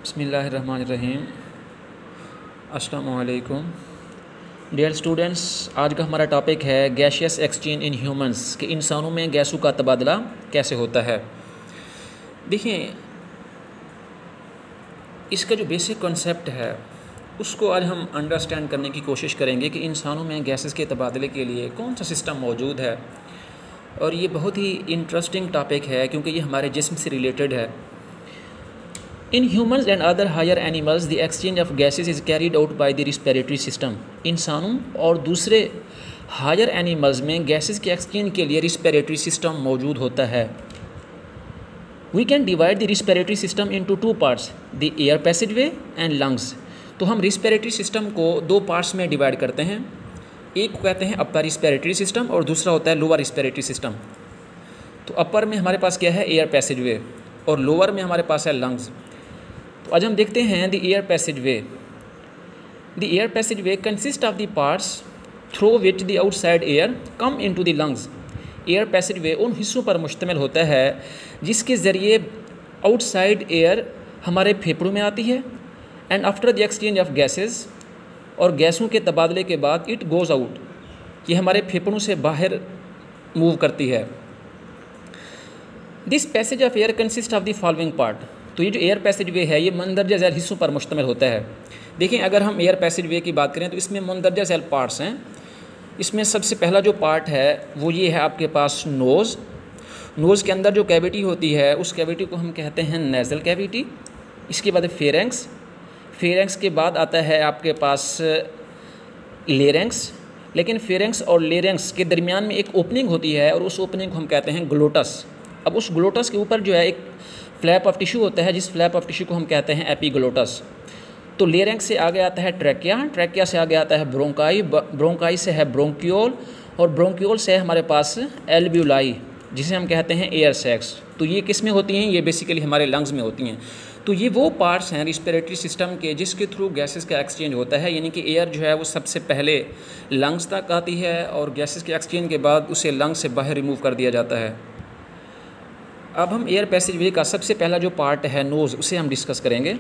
बिस्मिल्लाहिर्रहमानिर्रहीम। अस्सलामु अलैकुम डियर स्टूडेंट्स, आज का हमारा टॉपिक है गैशियस एक्सचेंज इन ह्यूमंस कि इंसानों में गैसों का तबादला कैसे होता है। देखिए, इसका जो बेसिक कॉन्सेप्ट है उसको आज हम अंडरस्टैंड करने की कोशिश करेंगे कि इंसानों में गैसेस के तबादले के लिए कौन सा सिस्टम मौजूद है। और ये बहुत ही इंटरेस्टिंग टॉपिक है क्योंकि ये हमारे जिस्म से रिलेटेड है। In humans and other higher animals, the exchange of gases is carried out by the respiratory system. इंसानों और दूसरे हायर एनिमल्स में गैसेस के एक्सचेंज के लिए रिस्पिरेटरी सिस्टम मौजूद होता है। We can divide the respiratory system into two parts, the air passageway and lungs. तो हम रिस्पिरेटरी सिस्टम को दो पार्ट्स में डिवाइड करते हैं। एक को कहते हैं अपर रिस्पिरेटरी सिस्टम और दूसरा होता है लोअर रिस्पिरेटरी सिस्टम। तो अपर में हमारे पास क्या है, एयर पैसेजवे, और लोअर में हमारे पास है लंग्स। तो आज हम देखते हैं the air passageway. The air passageway consist of the parts through which the outside air come into the lungs. Air passageway उन हिस्सों पर मुश्तमिल होता है जिसके ज़रिए आउटसाइड एयर हमारे फेफड़ों में आती है। And after the exchange of gases, और गैसों के तबादले के बाद इट गोज़ आउट, ये हमारे फेफड़ों से बाहर मूव करती है। This passage of air consist of the following part. तो ये जो एयर पैसेजवे है ये मंदरजा झैल हिस्सों पर मुश्तमिल होता है। देखें, अगर हम एयर पैसेजवे की बात करें तो इसमें मंदरजा झैल पार्ट्स हैं। इसमें सबसे पहला जो पार्ट है वो ये है आपके पास नोज़। नोज़ के अंदर जो कैविटी होती है उस कैविटी को हम कहते हैं नेज़ल कैविटी। इसके बाद फेरेंक्स, फेरेंक्स के बाद आता है आपके पास लेरेंक्स। लेकिन फेरेंक्स और लेरेंक्स के दरमियान में एक ओपनिंग होती है और उस ओपनिंग को हम कहते हैं ग्लोटस। अब उस ग्लोटस के ऊपर जो है एक फ्लैप ऑफ टिश्यू होता है, जिस फ्लैप ऑफ टिश्यू को हम कहते हैं एपिग्लोटस। तो लेरेंक्स से आगे आता है ट्रैकिया, ट्रैकिया से आगे आता है ब्रोंकाई, ब्रोंकाई से है ब्रोंक्यूल, और ब्रोंक्यूल से है हमारे पास एल्ब्यूलाई, जिसे हम कहते हैं एयर सैक्स। तो ये किस में होती हैं, ये बेसिकली हमारे लंग्स में होती हैं। तो ये वो पार्ट्स हैं रिस्पिरेटरी सिस्टम के जिसके थ्रू गैसेस का एक्सचेंज होता है, यानी कि एयर जो है वो सबसे पहले लंग्स तक आती है और गैसेस के एक्सचेंज के बाद उसे लंग्स से बाहर रिमूव कर दिया जाता है। अब हम एयर पैसेजवे का सबसे पहला जो पार्ट है नोज़, उसे हम डिस्कस करेंगे।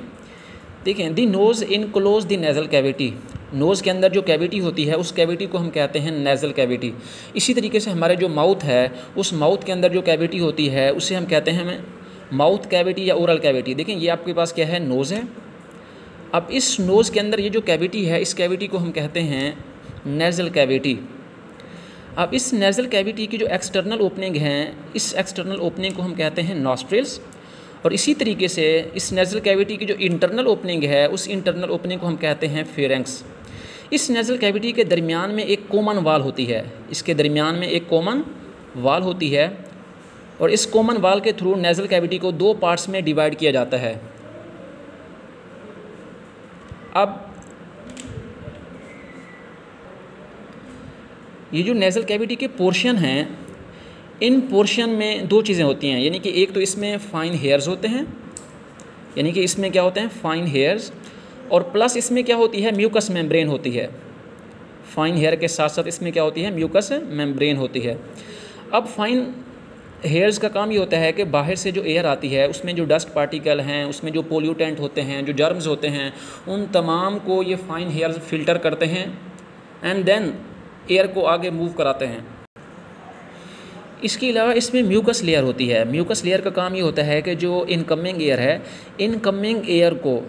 देखें, the nose enclose the nasal cavity. Nose के अंदर जो कैविटी होती है उस कैविटी को हम कहते हैं नेज़ल कैविटी। इसी तरीके से हमारे जो माउथ है उस माउथ के अंदर जो कैविटी होती है उसे हम कहते हैं माउथ कैविटी या ओरल कैविटी। देखें, ये आपके पास क्या है, नोज़ है। अब इस नोज़ के अंदर ये जो कैविटी है इस कैविटी को हम कहते हैं नेज़ल कैविटी। अब इस नेज़ल कैविटी की जो एक्सटर्नल ओपनिंग है, इस एक्सटर्नल ओपनिंग को हम कहते हैं नॉस्ट्रिल्स। और इसी तरीके से इस नेज़ल कैविटी की जो इंटरनल ओपनिंग है उस इंटरनल ओपनिंग को हम कहते हैं फेरेंक्स। इस नेज़ल कैविटी के दरमियान में एक कॉमन वाल होती है, इसके दरमियान में एक कॉमन वाल होती है, और इस कॉमन वाल के थ्रू नेज़ल कैविटी को दो पार्ट्स में डिवाइड किया जाता है। अब ये जो नेज़ल कैविटी के पोर्शन हैं, इन पोर्शन में दो चीज़ें होती हैं, यानी कि एक तो इसमें फाइन हेयर्स होते हैं, यानी कि इसमें क्या होते हैं, फाइन हेयर्स, और प्लस इसमें क्या होती है, म्यूकस मेम्ब्रेन होती है। फाइन हेयर के साथ साथ इसमें क्या होती है, म्यूकस मेम्ब्रेन होती है। अब फाइन हेयर्स का काम ये होता है कि बाहर से जो एयर आती है उसमें जो डस्ट पार्टिकल हैं, उसमें जो पोल्यूटेंट होते हैं, जो जर्म्स होते हैं, उन तमाम को ये फाइन हेयर्स फिल्टर करते हैं एंड देन एयर को आगे मूव कराते हैं। इसके अलावा इसमें म्यूकस लेयर होती है। म्यूकस लेयर का काम ये होता है कि जो इनकमिंग एयर है, इनकमिंग एयर को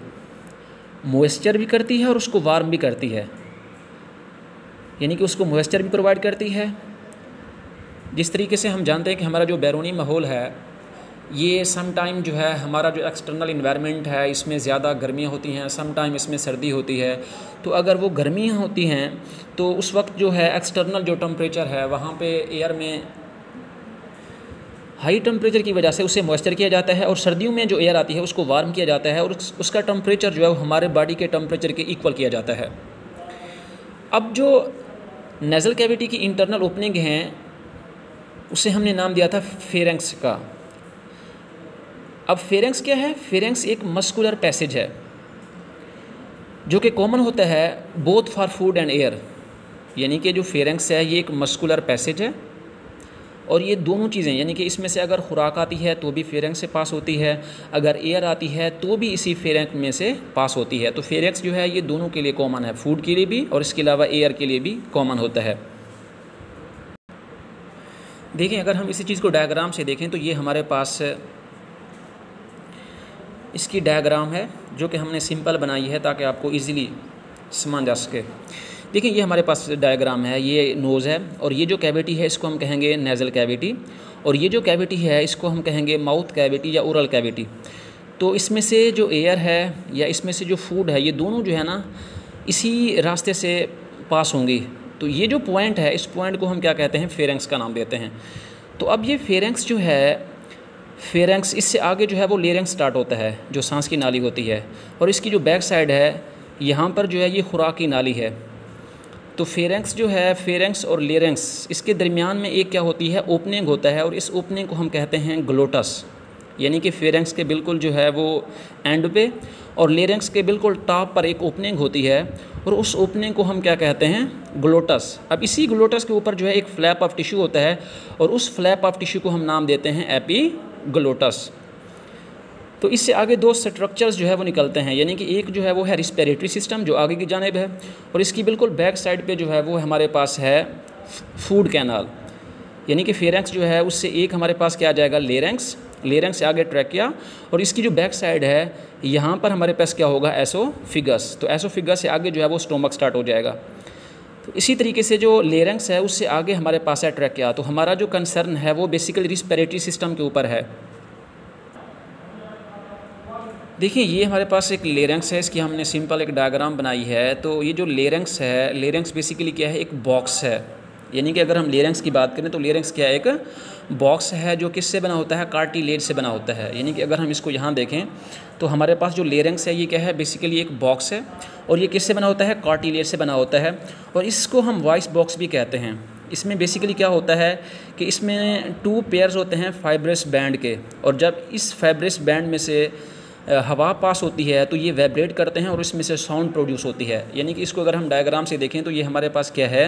मॉइस्चर भी करती है और उसको वार्म भी करती है, यानी कि उसको मॉइस्चर भी प्रोवाइड करती है। जिस तरीके से हम जानते हैं कि हमारा जो बैरूनी माहौल है ये सम टाइम जो है हमारा जो एक्सटर्नल इन्वायरमेंट है इसमें ज़्यादा गर्मियाँ होती हैं, सम टाइम इसमें सर्दी होती है। तो अगर वो गर्मियाँ होती हैं तो उस वक्त जो है एक्सटर्नल जो टेम्परेचर है वहाँ पे एयर में हाई टेम्परेचर की वजह से उसे मॉइस्चर किया जाता है, और सर्दियों में जो एयर आती है उसको वार्म किया जाता है और उसका टेम्परेचर जो है हमारे बॉडी के टेम्परेचर के इक्वल किया जाता है। अब जो नेज़ल कैविटी की इंटरनल ओपनिंग हैं उसे हमने नाम दिया था फेरेंक्स का। अब फेरेंक्स क्या है, फेरेंक्स एक मस्कुलर पैसेज है जो कि कॉमन होता है both for food and air, यानी कि जो फेरेंक्स है ये एक मस्कुलर पैसेज है और ये दोनों चीज़ें यानी कि इसमें से अगर खुराक आती है तो भी फेरेंक्स से पास होती है, अगर एयर आती है तो भी इसी फेरेंक्स में से पास होती है। तो फेरेंक्स जो है ये दोनों के लिए कॉमन है, फूड के लिए भी और इसके अलावा एयर के लिए भी कॉमन होता है। देखिए अगर हम इसी चीज़ को डायग्राम से देखें तो ये हमारे पास इसकी डायग्राम है जो कि हमने सिंपल बनाई है ताकि आपको इजीली समझ आ सके। देखिए ये हमारे पास डायग्राम है, ये नोज़ है और ये जो कैविटी है इसको हम कहेंगे नेज़ल कैविटी, और ये जो कैविटी है इसको हम कहेंगे माउथ कैविटी या ओरल कैविटी। तो इसमें से जो एयर है या इसमें से जो फूड है ये दोनों जो है ना इसी रास्ते से पास होंगी। तो ये जो पॉइंट है इस पॉइंट को हम क्या कहते हैं, फेरेंक्स का नाम देते हैं। तो अब ये फेरेंक्स जो है, फेरेंक्स इससे आगे जो है वो लेरेंक्स स्टार्ट होता है जो सांस की नाली होती है, और इसकी जो बैक साइड है यहाँ पर जो है ये खुराक की नाली है। तो फेरेंक्स जो है, फेरेंक्स और लेरेंक्स इसके दरमियान में एक क्या होती है, ओपनिंग होता है, और इस ओपनिंग को हम कहते हैं ग्लोटस। यानी कि फेरेंक्स के बिल्कुल जो है वो एंड पे और लेरेंक्स के बिल्कुल टॉप पर एक ओपनिंग होती है, और उस ओपनिंग को हम क्या कहते हैं, ग्लोटस। अब इसी ग्लोटस के ऊपर जो है एक फ्लैप ऑफ टिश्यू होता है, और उस फ्लैप ऑफ टिश्यू को हम नाम देते हैं एपीग्लोटस। तो इससे आगे दो स्ट्रक्चर्स जो है वो निकलते हैं, यानी कि एक जो है वो है रिस्पिरेटरी सिस्टम जो आगे की जानिब है, और इसकी बिल्कुल बैक साइड पे जो है वो हमारे पास है फूड कैनाल। यानी कि फेरेंक्स जो है उससे एक हमारे पास क्या आ जाएगा, लेरेंक्स, लेरेंक्स से आगे ट्रैकिया, और इसकी जो बैक साइड है यहाँ पर हमारे पास क्या होगा, एसोफिगस। तो एसोफिगस से आगे जो है वो स्टोमक स्टार्ट हो जाएगा। तो इसी तरीके से जो लेरेंक्स है उससे आगे हमारे पास है ट्रैकिया। तो हमारा जो कंसर्न है वो बेसिकली रिस्पिरेटरी सिस्टम के ऊपर है। देखिए ये हमारे पास एक लेरेंक्स है, इसकी हमने सिंपल एक डायग्राम बनाई है। तो ये जो लेरेंक्स है, लेरेंक्स बेसिकली क्या है, एक बॉक्स है। यानी कि अगर हम लेरेंक्स की बात करें तो लेरेंक्स क्या है, एक बॉक्स है जो किससे बना होता है, कार्टिलेज से बना होता है। यानी कि अगर हम इसको यहाँ देखें तो हमारे पास जो लेरेंक्स है ये क्या है, बेसिकली एक बॉक्स है, और ये किससे बना होता है, कार्टिलेज से बना होता है, और इसको हम वॉइस बॉक्स भी कहते हैं। इसमें बेसिकली क्या होता है कि इसमें 2 पेयर्स होते हैं फाइब्रस बैंड के, और जब इस फाइब्रस बैंड में से हवा पास होती है तो ये वाइब्रेट करते हैं और इसमें से साउंड प्रोड्यूस होती है। यानी कि इसको अगर हम डायग्राम से देखें तो ये हमारे पास क्या है,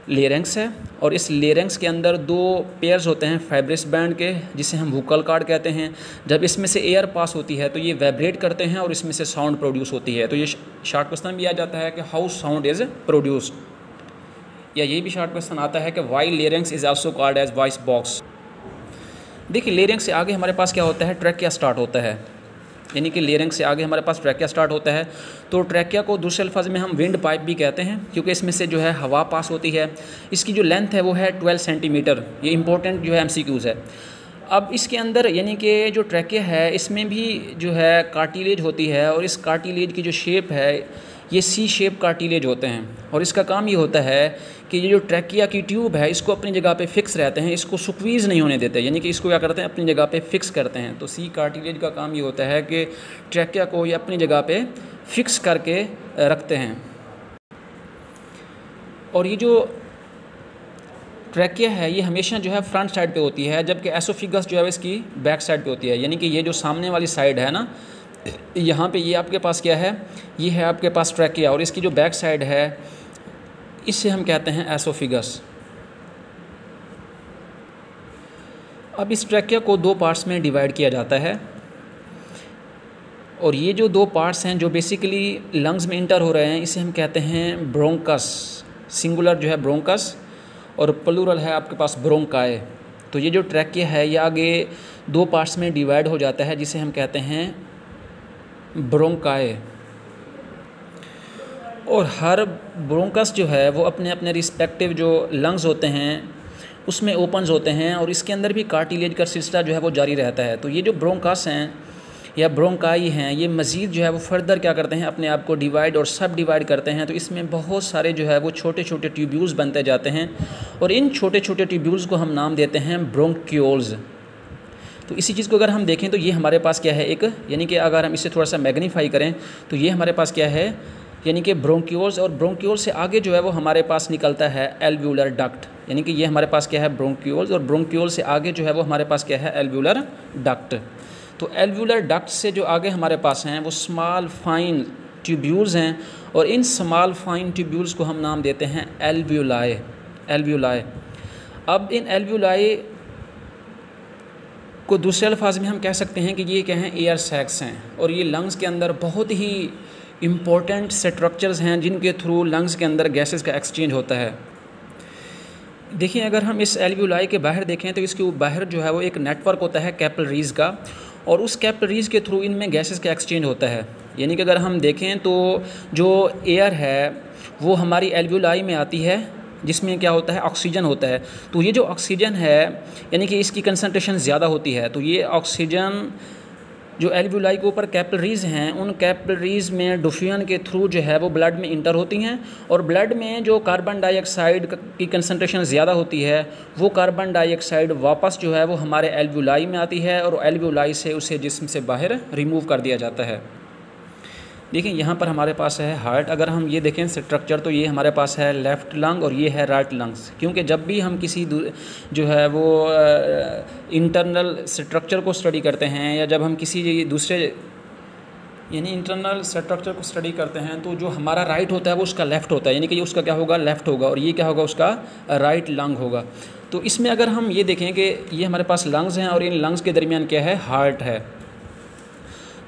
लेरेंक्स है, और इस लेरेंक्स के अंदर 2 पेयर्स होते हैं फाइब्रस बैंड के जिसे हम वोकल कॉर्ड कहते हैं। जब इसमें से एयर पास होती है तो ये वाइब्रेट करते हैं और इसमें से साउंड प्रोड्यूस होती है। तो ये शॉर्ट क्वेश्चन भी आ जाता है कि हाउ साउंड इज़ प्रोड्यूस्ड, या ये भी शॉर्ट क्वेश्चन आता है कि why larynx is also called as voice box. देखिए लेरेंक्स से आगे हमारे पास क्या होता है, ट्रैकिया स्टार्ट होता है। यानी कि लेरेंक्स से आगे हमारे पास ट्रैकिया स्टार्ट होता है। तो ट्रैकिया को दूसरे अल्फाज में हम विंड पाइप भी कहते हैं, क्योंकि इसमें से जो है हवा पास होती है। इसकी जो लेंथ है वो है 12 सेंटीमीटर। ये इंपॉर्टेंट जो है MCQs है। अब इसके अंदर यानी कि जो ट्रैकिया है इसमें भी जो है कार्टिलेज होती है, और इस कार्टिलेज की जो शेप है ये C शेप कार्टिलेज होते हैं, और इसका काम ये होता है कि ये जो ट्रैकिया की ट्यूब है इसको अपनी जगह पे फिक्स रहते हैं, इसको स्क्वीज़ नहीं होने देते। यानी कि इसको क्या करते हैं, अपनी जगह पे फिक्स करते हैं। तो C कार्टिलेज का काम ये होता है कि ट्रैकिया को ये अपनी जगह पे फिक्स करके रखते हैं। और ये जो ट्रैकिया है ये हमेशा जो है फ्रंट साइड पे होती है, जबकि एसोफिगस जो है इसकी बैक साइड पे होती है। यानी कि ये जो सामने वाली साइड है ना, यहाँ पे ये आपके पास क्या है, ये है आपके पास ट्रैकिया, और इसकी जो बैक साइड है इसे हम कहते हैं एसोफिगस। अब इस ट्रैकिया को 2 पार्ट्स में डिवाइड किया जाता है, और ये जो 2 पार्ट्स हैं जो बेसिकली लंग्स में इंटर हो रहे हैं इसे हम कहते हैं ब्रोंकस। सिंगुलर जो है ब्रोंकस और प्लूरल है आपके पास ब्रोंकाए। तो ये जो ट्रैकिया है ये आगे 2 पार्ट्स में डिवाइड हो जाता है जिसे हम कहते हैं ब्रोंकाए, और हर ब्रोंकस जो है वो अपने अपने रिस्पेक्टिव जो लंग्स होते हैं उसमें ओपन्स होते हैं, और इसके अंदर भी कार्टिलेज का सिलसिला जो है वो जारी रहता है। तो ये जो ब्रोंकस हैं या ब्रोंकाई हैं ये मज़ीद जो है वो फर्दर क्या करते हैं, अपने आप को डिवाइड और सब डिवाइड करते हैं। तो इसमें बहुत सारे जो है वो छोटे छोटे ट्यूब्यूल्स बनते जाते हैं, और इन छोटे छोटे ट्यूब्यूल्स को हम नाम देते हैं ब्रोंक्यूल्स। तो इसी चीज़ को अगर हम देखें तो ये हमारे पास क्या है, एक यानी कि अगर हम इसे थोड़ा सा मैग्नीफाई करें तो ये हमारे पास क्या है, यानी कि ब्रोंक्यूल्स, और ब्रोंक्यूल्स से आगे जो है वो हमारे पास निकलता है एल्व्यूलर डक्ट। यानी कि ये हमारे पास क्या है, ब्रोंक्यूल्स, और ब्रोंक्यूल्स से आगे जो है वो हमारे पास क्या है, एल्व्यूलर डक्ट। तो एल्व्यूलर डक्ट से जो आगे हमारे पास हैं वो स्मॉल फाइन ट्यूब्यूल्स हैं, और इन स्मॉल फाइन ट्यूब्यूल्स को हम नाम देते हैं एल्व्यूलाई। एल्व्यूलाई। अब इन एल्वियोलाई को दूसरे अल्फाज में हम कह सकते हैं कि ये क्या हैं, एयर सैक्स हैं, और ये लंग्स के अंदर बहुत ही इम्पोर्टेंट स्ट्रक्चर्स हैं जिनके थ्रू लंग्स के अंदर गैसेस का एक्सचेंज होता है। देखिए, अगर हम इस एल्वियोलाई के बाहर देखें तो इसके बाहर जो है वो एक नेटवर्क होता है कैपिलरीज़ का, और उस कैपिलरीज़ के थ्रू इनमें गैसेस का एक्सचेंज होता है। यानी कि अगर हम देखें तो जो एयर है वो हमारी एल्वियोलाई में आती है, जिसमें क्या होता है, ऑक्सीजन होता है। तो ये जो ऑक्सीजन है यानी कि इसकी कंसंट्रेशन ज़्यादा होती है, तो ये ऑक्सीजन जो एल्वियोलाई के ऊपर कैपिलरीज़ हैं, उन कैपिलरीज़ में डिफ्यूजन के थ्रू जो है वो ब्लड में इंटर होती हैं, और ब्लड में जो कार्बन डाइऑक्साइड की कंसंट्रेशन ज़्यादा होती है वो कार्बन डाइऑक्साइड वापस जो है वो हमारे एल्वियोलाई में आती है, और एल्वियोलाई से उसे जिस्म से बाहर रिमूव कर दिया जाता है। देखिए, यहाँ पर हमारे पास है हार्ट। अगर हम ये देखें स्ट्रक्चर तो ये हमारे पास है लेफ़्ट लंग और ये है राइट लंग्स, क्योंकि जब भी हम किसी जो है वो इंटरनल स्ट्रक्चर को स्टडी करते हैं, या जब हम किसी दूसरे यानी इंटरनल स्ट्रक्चर को स्टडी करते हैं, तो जो हमारा राइट होता है वो उसका लेफ़्ट होता है, यानी कि उसका क्या होगा, लेफ़्ट होगा, और ये क्या होगा, उसका राइट लंग होगा। तो इसमें अगर हम ये देखें कि ये हमारे पास लंग्स हैं और इन लंग्स के दरमियान क्या है, हार्ट है।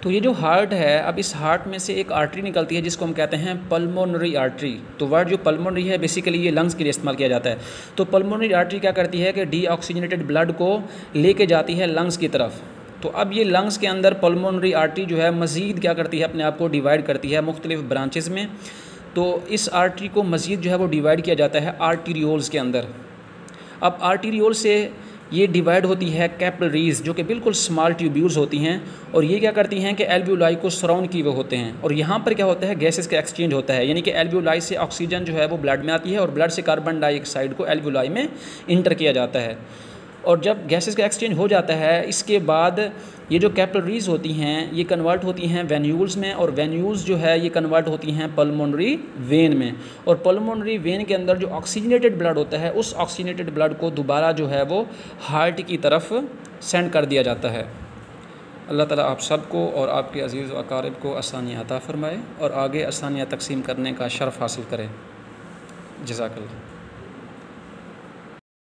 तो ये जो हार्ट है, अब इस हार्ट में से एक आर्टरी निकलती है जिसको हम कहते हैं पल्मोनरी आर्टरी। तो वर्ड जो पल्मोनरी है बेसिकली ये लंग्स के लिए इस्तेमाल किया जाता है। तो पल्मोनरी आर्टरी क्या करती है कि डीऑक्सीजनेटेड ब्लड को लेके जाती है लंग्स की तरफ। तो अब ये लंग्स के अंदर पल्मोनरी आर्टरी जो है मज़ीद क्या करती है, अपने आप को डिवाइड करती है मुख्तलिफ ब्रांचेज़ में। तो इस आर्टरी को मज़ीद जो है वो डिवाइड किया जाता है आर्टीरियोल्स के अंदर। अब आर्टीरियोल से ये डिवाइड होती है कैपिलरीज़, जो कि बिल्कुल स्मॉल ट्यूब्यूल्स होती हैं, और ये क्या करती हैं कि एल्वियोलाई को सराउंड किए हुए होते हैं, और यहाँ पर क्या होता है, गैसेस का एक्सचेंज होता है। यानी कि एल्वियोलाई से ऑक्सीजन जो है वो ब्लड में आती है, और ब्लड से कार्बन डाइऑक्साइड को एल्वियोलाई में इंटर किया जाता है। और जब गैसेस का एक्सचेंज हो जाता है, इसके बाद ये जो कैपिलरीज़ होती हैं ये कन्वर्ट होती हैं वेन्यूल्स में, और वेन्यूल्स जो है ये कन्वर्ट होती हैं पल्मोनरी वेन में, और पल्मोनरी वेन के अंदर जो ऑक्सीजनेटेड ब्लड होता है उस ऑक्सीजनेटेड ब्लड को दोबारा जो है वो हार्ट की तरफ सेंड कर दिया जाता है। अल्लाह ताला आप सबको और आपके अज़ीज़ व अकारिब को आसानियाँ अता फ़रमाए और आगे आसानियाँ तकसीम करने का शर्फ़ हासिल करे। जज़ाकल्लाह।